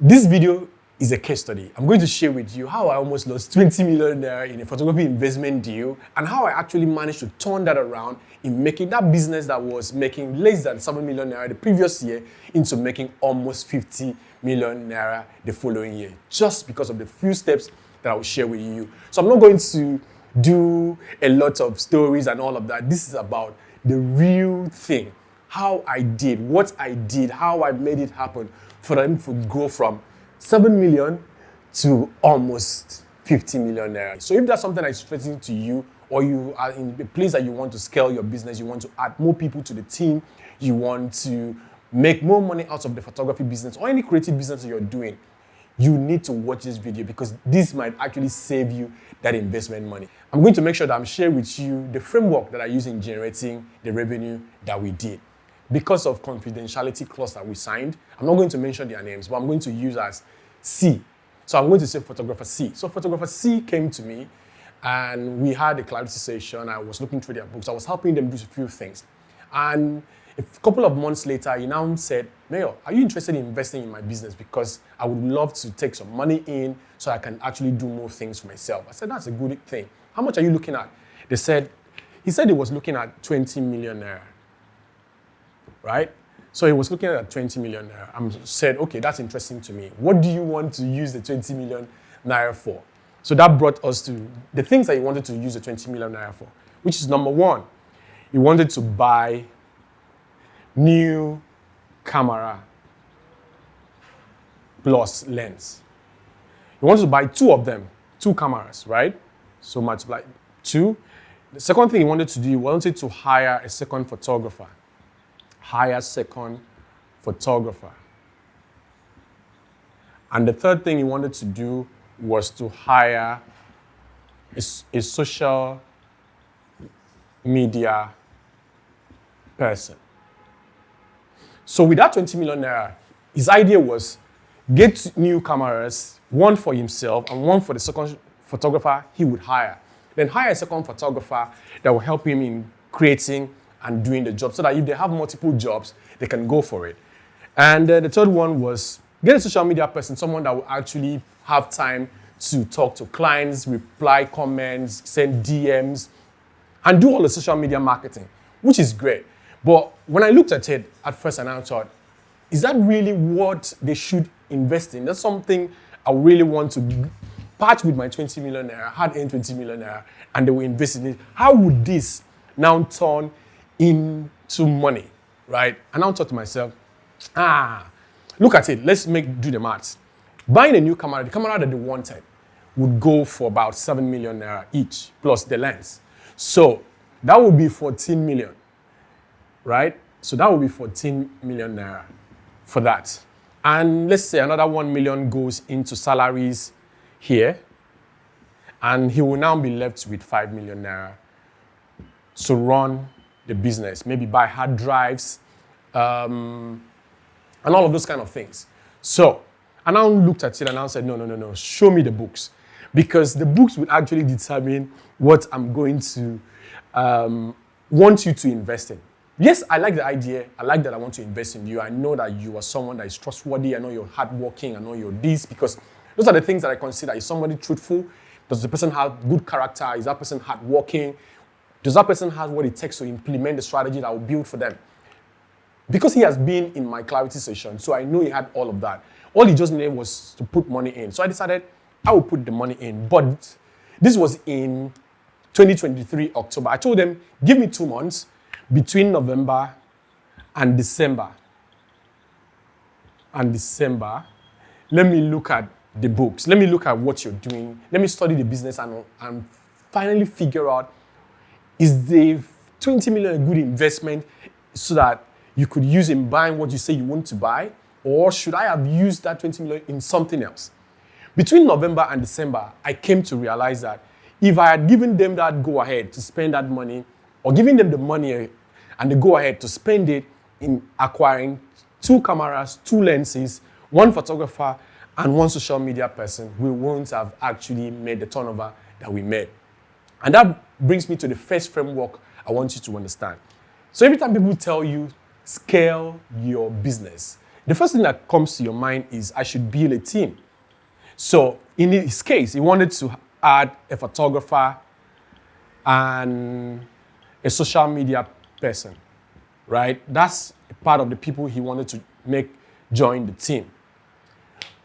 This video is a case study. I'm going to share with you how I almost lost 20 million naira in a photography investment deal and how I actually managed to turn that around in making that business that was making less than 7 million naira the previous year into making almost 50 million naira the following year, just because of the few steps that I will share with you. So I'm not going to do a lot of stories and all of that. This is about the real thing, how I did, what I did, how I made it happen for them to go from 7 million to almost 50 million naira. So if that's something that is interesting to you, or you are in a place that you want to scale your business, you want to add more people to the team, you want to make more money out of the photography business or any creative business that you're doing, you need to watch this video because this might actually save you that investment money. I'm going to make sure that I'm sharing with you the framework that I use in generating the revenue that we did. Because of confidentiality clause that we signed, I'm not going to mention their names, but I'm going to use as C. So I'm going to say photographer C. So photographer C came to me and we had a clarity session. I was looking through their books. I was helping them do a few things. And a couple of months later, he now said, Mayor, are you interested in investing in my business? Because I would love to take some money in so I can actually do more things for myself. I said, that's a good thing. How much are you looking at? He said he was looking at 20 million naira. Right? So he was looking at 20 million naira. I said, okay, that's interesting to me. What do you want to use the 20 million naira for? So that brought us to the things that he wanted to use the 20 million naira for, which is number one, he wanted to buy new camera plus lens. He wanted to buy two of them, two cameras, right? So multiply two. The second thing he wanted to do, he wanted to hire a second photographer. And the third thing he wanted to do was to hire a social media person. So with that 20 million naira, his idea was get new cameras, one for himself and one for the second photographer he would hire. Then hire a second photographer that will help him in creating and doing the job so that if they have multiple jobs, they can go for it. And the third one was get a social media person, someone that will actually have time to talk to clients, reply comments, send DMs, and do all the social media marketing, which is great. But when I looked at it at first and I thought, is that really what they should invest in? That's something I really want to patch with my 20 million naira, had N20 million naira, and they will invest in it. How would this now turn into money, right? And I'll thought to myself, look at it, let's do the maths. Buying a new camera, the camera that they wanted would go for about 7 million naira each, plus the lens. So that would be 14 million, right? So that would be 14 million naira for that. And let's say another 1 million goes into salaries here, and he will now be left with 5 million naira to run the business, maybe buy hard drives, and all of those kind of things. So I now looked at it and I said, no, show me the books. Because the books will actually determine what I'm going to want you to invest in. Yes, I like the idea. I like that I want to invest in you. I know that you are someone that is trustworthy. I know you're hardworking. I know you're this, because those are the things that I consider. Is somebody truthful? Does the person have good character? Is that person hardworking? Does that person have what it takes to implement the strategy that I will build for them? Because he has been in my clarity session, so I know he had all of that. All he just needed was to put money in. So I decided I will put the money in. But this was in 2023, October. I told them, give me 2 months between November and December. Let me look at the books. Let me look at what you're doing. Let me study the business and finally figure out, is the 20 million a good investment so that you could use in buying what you say you want to buy? Or should I have used that 20 million in something else? Between November and December, I came to realize that if I had given them that go-ahead to spend that money, or giving them the money and the go-ahead to spend it in acquiring 2 cameras, 2 lenses, 1 photographer, and 1 social media person, we won't have actually made the turnover that we made. And that brings me to the first framework I want you to understand. So every time people tell you, scale your business, the first thing that comes to your mind is I should build a team. So in his case, he wanted to add a photographer and a social media person, right? That's part of the people he wanted to make join the team.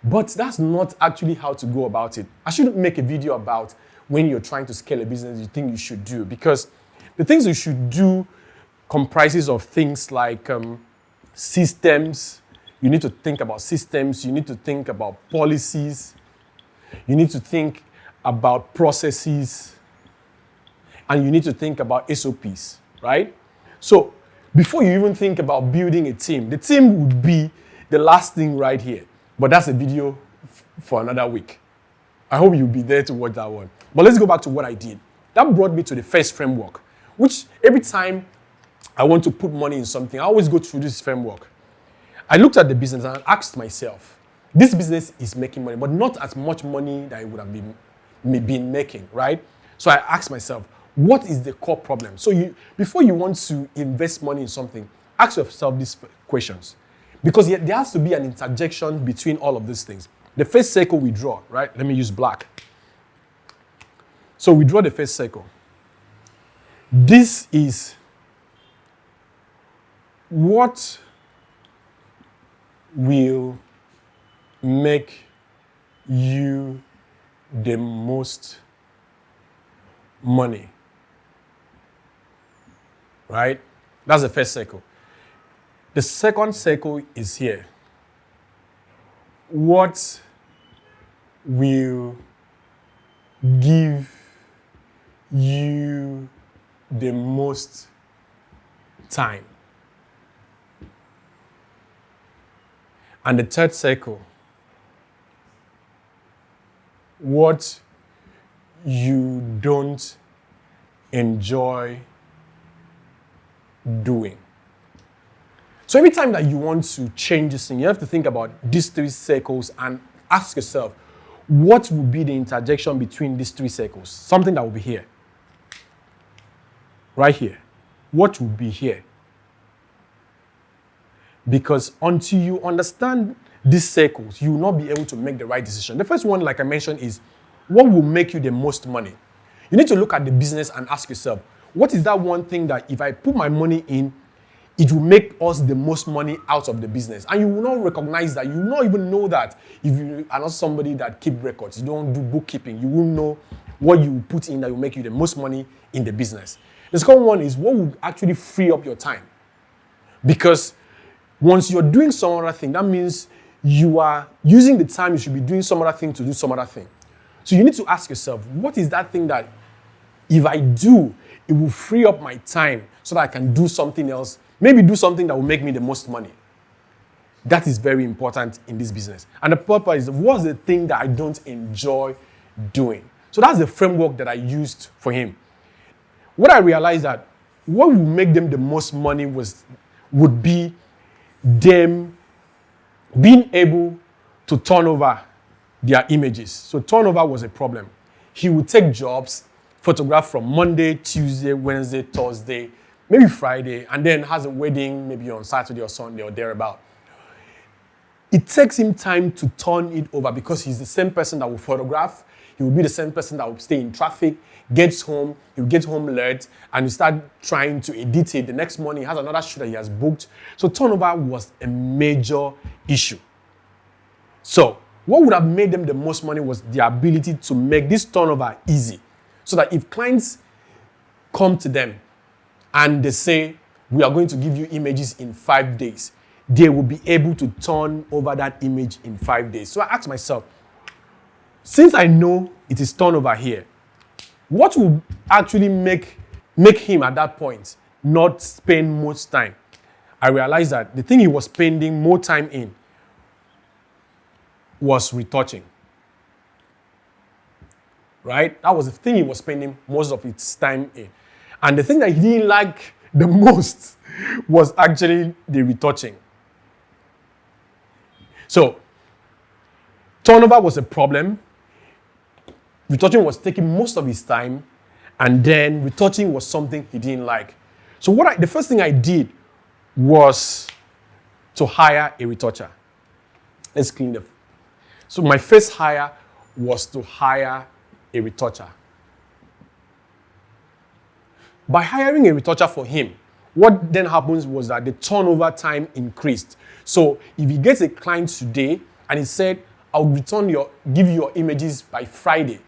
But that's not actually how to go about it. I shouldn't make a video about when you're trying to scale a business you think you should do, because the things you should do comprises of things like systems. You need to think about systems. You need to think about policies. You need to think about processes. And you need to think about SOPs, right? So before you even think about building a team, the team would be the last thing right here. But that's a video for another week. I hope you'll be there to watch that one. But let's go back to what I did. That brought me to the first framework, which every time I want to put money in something, I always go through this framework. I looked at the business and I asked myself, this business is making money, but not as much money that it would have been making, right? So I asked myself, what is the core problem? So before you want to invest money in something, ask yourself these questions. Because there has to be an interjection between all of these things. The first circle we draw, right? Let me use black. So we draw the first circle. This is what will make you the most money, right? That's the first circle. The second circle is here. What will give you the most time? And the third circle, what you don't enjoy doing. So every time that you want to change this thing, you have to think about these three circles and ask yourself, what would be the interjection between these three circles? Something that will be here. Right here. What will be here? Because until you understand these circles, you will not be able to make the right decision. The first one, like I mentioned, is what will make you the most money? You need to look at the business and ask yourself, what is that one thing that if I put my money in, it will make us the most money out of the business? And you will not recognize that. You will not even know that if you are not somebody that keep records. You don't do bookkeeping. You won't know what you put in that will make you the most money in the business. The second one is what will actually free up your time. Because once you're doing some other thing, that means you are using the time you should be doing some other thing to do some other thing. So you need to ask yourself, what is that thing that if I do, it will free up my time so that I can do something else, maybe do something that will make me the most money. That is very important in this business. And the purpose is, what's the thing that I don't enjoy doing? So that's the framework that I used for him. What I realized that what would make them the most money would be them being able to turn over their images. So turnover was a problem. He would take jobs, photograph from Monday, Tuesday, Wednesday, Thursday, maybe Friday, and then has a wedding maybe on Saturday or Sunday or thereabout. It takes him time to turn it over because he's the same person that will photograph. He will be the same person that will stay in traffic, gets home, he'll get home late, and you start trying to edit it. The next morning, he has another shoot that he has booked. So turnover was a major issue. So what would have made them the most money was the ability to make this turnover easy. So that if clients come to them and they say, we are going to give you images in 5 days, they will be able to turn over that image in 5 days. So I asked myself, since I know it is turnover here, what will actually make him at that point not spend much time? I realized that the thing he was spending more time in was retouching. Right? That was the thing he was spending most of his time in. And the thing that he didn't like the most was actually the retouching. So, turnover was a problem. Retouching was taking most of his time. And then retouching was something he didn't like. So the first thing I did was to hire a retoucher. Let's clean the. So my first hire was to hire a retoucher. By hiring a retoucher for him, what then happens was that the turnover time increased. So if he gets a client today and he said, I'll give you your images by Friday,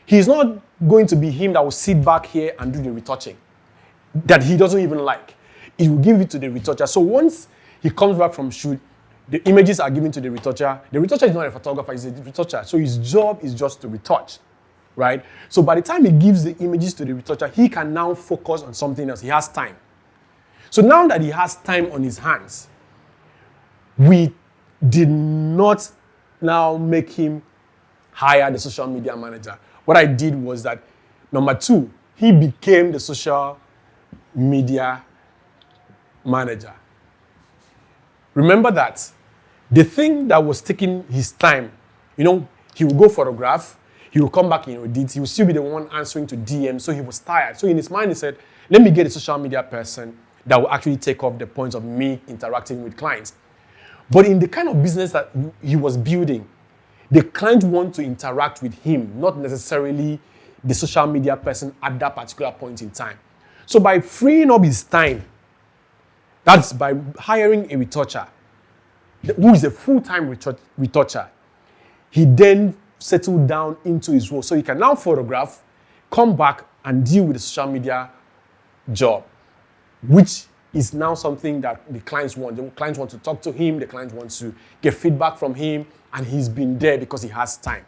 he's not going to be him that will sit back here and do the retouching that he doesn't even like. He will give it to the retoucher. So once he comes back from shoot, the images are given to the retoucher. The retoucher is not a photographer, he's a retoucher. So his job is just to retouch, right? So by the time he gives the images to the retoucher, he can now focus on something else. He has time. So now that he has time on his hands, we did not now make him hire the social media manager. What I did was that, number two, he became the social media manager. Remember that the thing that was taking his time, he would go photograph, he will come back in edit, he will still be the one answering to DM, so he was tired. So in his mind, he said, let me get a social media person that will actually take off the points of me interacting with clients. But in the kind of business that he was building, the client wants to interact with him, not necessarily the social media person at that particular point in time. So by freeing up his time, that's by hiring a retoucher, who is a full-time retoucher, he then settled down into his role. So he can now photograph, come back and deal with the social media job, which is now something that the clients want. The clients want to talk to him, the clients want to get feedback from him, and he's been there because he has time.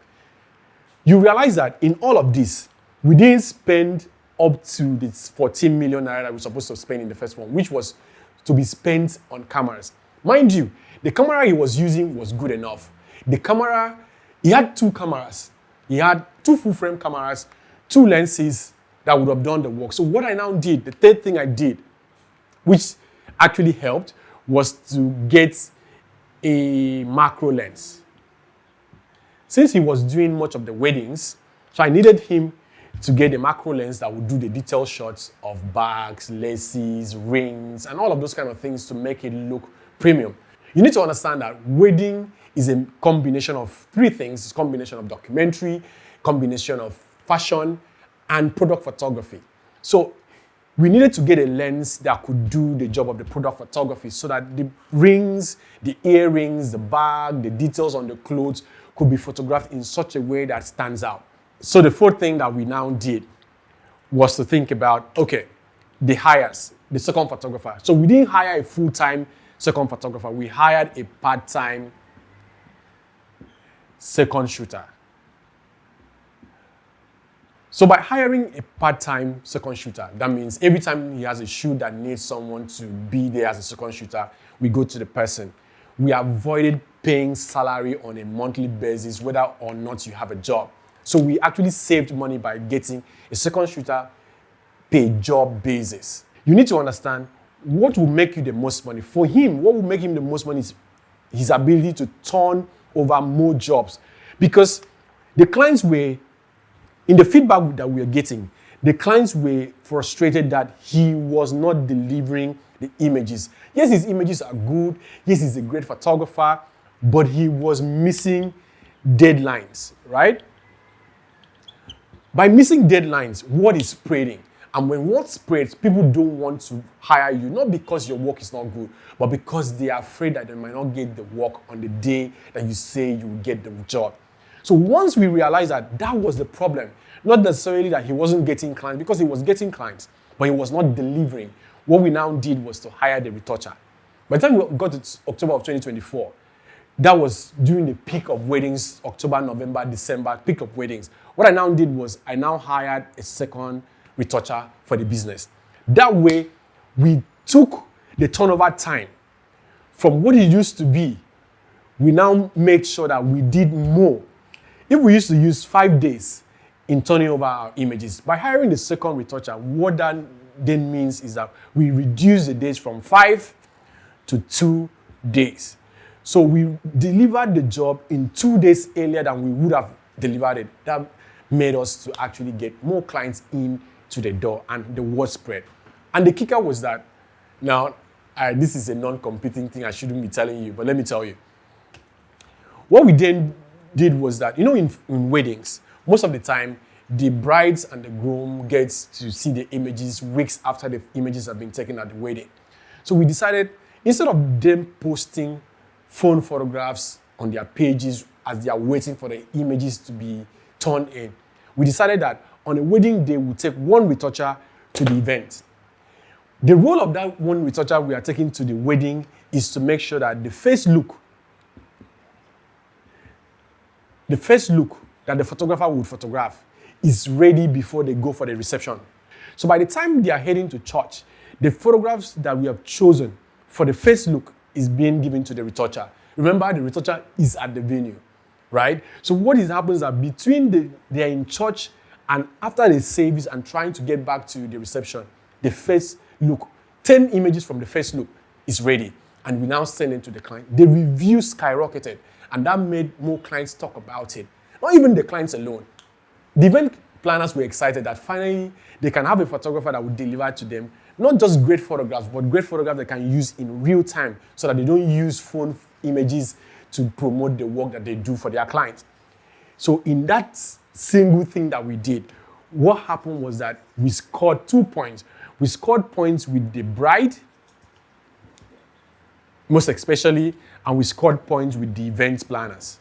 You realize that in all of this, we didn't spend up to this 14 million naira that we're supposed to spend in the first one, which was to be spent on cameras. Mind you, the camera he was using was good enough. He had two cameras. He had two full-frame cameras, two lenses that would have done the work. So what I now did, the third thing I did, which actually helped, was to get a macro lens. Since he was doing much of the weddings, so I needed him to get a macro lens that would do the detailed shots of bags, laces, rings, and all of those kind of things to make it look premium. You need to understand that wedding is a combination of three things. It's a combination of documentary, combination of fashion, and product photography. So we needed to get a lens that could do the job of the product photography so that the rings, the earrings, the bag, the details on the clothes could be photographed in such a way that stands out. So the fourth thing that we now did was to think about, okay, the hires, the second photographer. So we didn't hire a full-time second photographer. We hired a part-time second shooter. So by hiring a part-time second shooter, that means every time he has a shoot that needs someone to be there as a second shooter, we go to the person. We avoided paying salary on a monthly basis, whether or not you have a job. So we actually saved money by getting a second shooter per job basis. You need to understand what will make you the most money. For him, what will make him the most money is his ability to turn over more jobs. Because the clients were, in the feedback that we are getting, the clients were frustrated that he was not delivering the images. Yes, his images are good. Yes, he's a great photographer, but he was missing deadlines, right? By missing deadlines, what is spreading? And when what spreads, people don't want to hire you, not because your work is not good, but because they are afraid that they might not get the work on the day that you say you will get the job. So once we realized that that was the problem, not necessarily that he wasn't getting clients, because he was getting clients, but he was not delivering, what we now did was to hire the retoucher. By the time we got to October of 2024, that was during the peak of weddings, October, November, December, peak of weddings. What I now did was I now hired a second retoucher for the business. That way, we took the turnover time from what it used to be. We now made sure that we did more. If we used to use 5 days in turning over our images, by hiring the second retoucher, what that then means is that we reduce the days from 5 to 2 days. So we delivered the job in 2 days earlier than we would have delivered it. That made us to actually get more clients in to the door, and the word spread. And the kicker was that now This is a non-competing thing I shouldn't be telling you, but let me tell you. What we then did was that, in weddings, most of the time, the brides and the groom gets to see the images weeks after the images have been taken at the wedding. So we decided, instead of them posting phone photographs on their pages as they are waiting for the images to be turned in, we decided that on a wedding day, we'll take one retoucher to the event. The role of that one retoucher we are taking to the wedding is to make sure that the first look that the photographer would photograph is ready before they go for the reception. So by the time they are heading to church, the photographs that we have chosen for the first look is being given to the retoucher. Remember, the retoucher is at the venue, right? So what happens is that between they're in church and after the service and trying to get back to the reception, the first look, 10 images from the first look is ready. And we now send it to the client. The review skyrocketed, and that made more clients talk about it. Not even the clients alone. The event planners were excited that finally they can have a photographer that will deliver to them not just great photographs, but great photographs they can use in real time so that they don't use phone images to promote the work that they do for their clients. So in that single thing that we did, what happened was that we scored 2 points. We scored points with the bride, most especially, and we scored points with the event planners.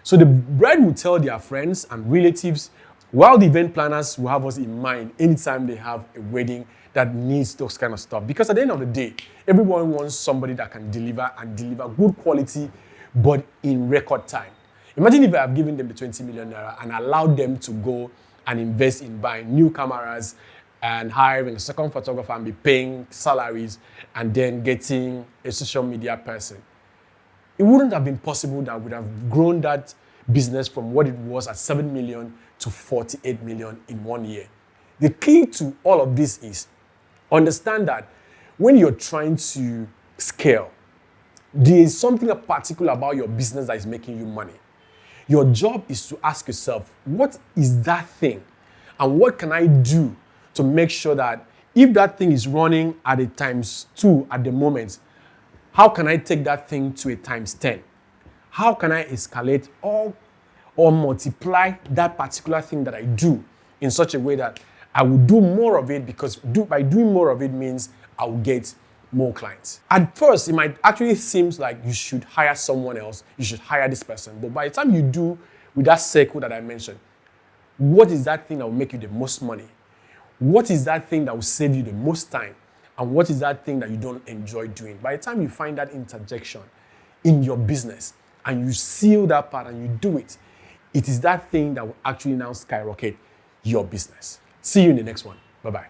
So the bride will tell their friends and relatives, while the event planners will have us in mind anytime they have a wedding that needs those kind of stuff. Because at the end of the day, everyone wants somebody that can deliver good quality, but in record time. Imagine if I have given them the 20 million naira and allowed them to go and invest in buying new cameras and hiring a second photographer and be paying salaries and then getting a social media person. It wouldn't have been possible that we would have grown that business from what it was at 7 million to 48 million in 1 year. The key to all of this is understand that when you're trying to scale, there is something particular about your business that is making you money. Your job is to ask yourself, what is that thing? And what can I do to make sure that if that thing is running at a ×2 at the moment, how can I take that thing to a ×10? How can I escalate or multiply that particular thing that I do in such a way that I will do more of it, because by doing more of it means I will get more clients. At first, it might actually seem like you should hire someone else, you should hire this person. But by the time you do with that circle that I mentioned, what is that thing that will make you the most money? What is that thing that will save you the most time? And what is that thing that you don't enjoy doing? By the time you find that interjection in your business and you seal that part and you do it, it is that thing that will actually now skyrocket your business. See you in the next one. Bye-bye.